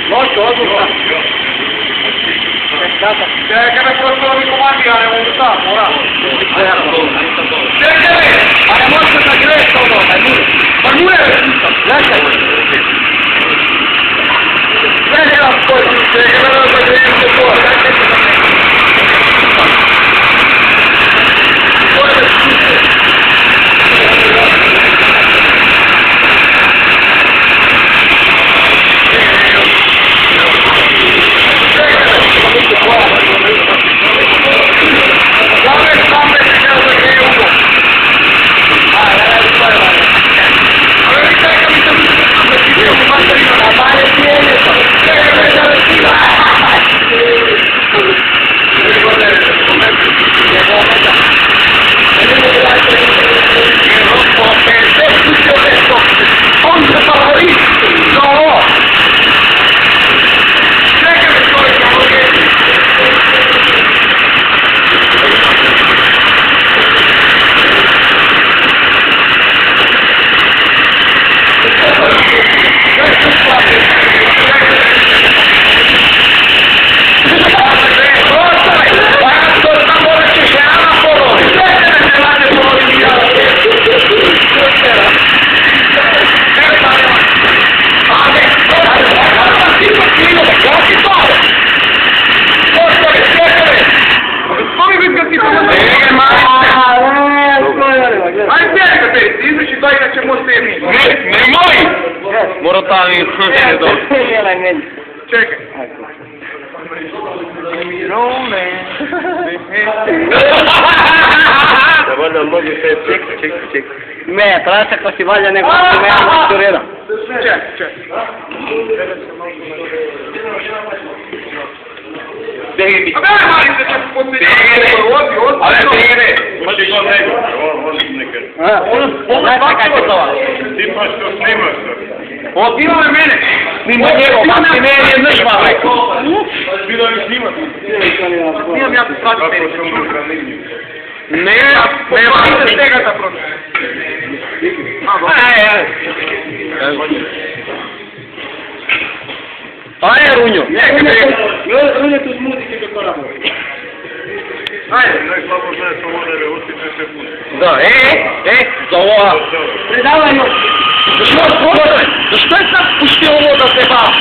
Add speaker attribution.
Speaker 1: Noću, odluka. Čekaj me, prosto ovi komandi, ja ne mogu sam, moram. Čekaj me, a ne možete da greš ono, majmune. Majmune, gledaj. Gledaj vam koji, čekaj me, da greš to, čekaj me.
Speaker 2: Morotani, ne do.
Speaker 1: Čekaj.
Speaker 2: Da valjda mogu se ček.
Speaker 3: Ne, praća ko si valja nego što me ja turira.
Speaker 1: Čekaj.
Speaker 2: Bebi.
Speaker 1: A ne, mali se će posljediti.
Speaker 2: Ale bebe. Može go nego. Može nekad.
Speaker 3: Čekaj se to.
Speaker 2: Ti pa što snimaš to?
Speaker 1: Odbilo me mene.
Speaker 3: Mimo njegov, pa ti meni je nržva, rekao.
Speaker 2: Bilo mi snimaš.
Speaker 1: Snimam ja se svađu meni.
Speaker 2: Kako sam unutra liniju?
Speaker 1: Nema se svega da prođe.
Speaker 3: Ajde, Runjo.
Speaker 1: Runjo tu s muzike do korabo. Ajde.
Speaker 2: Najslabo znaje samo da je osjeća se puno.
Speaker 3: Da, za ova.
Speaker 1: Predavaj još.
Speaker 3: Zašto je sad pustio ovo da se bavi?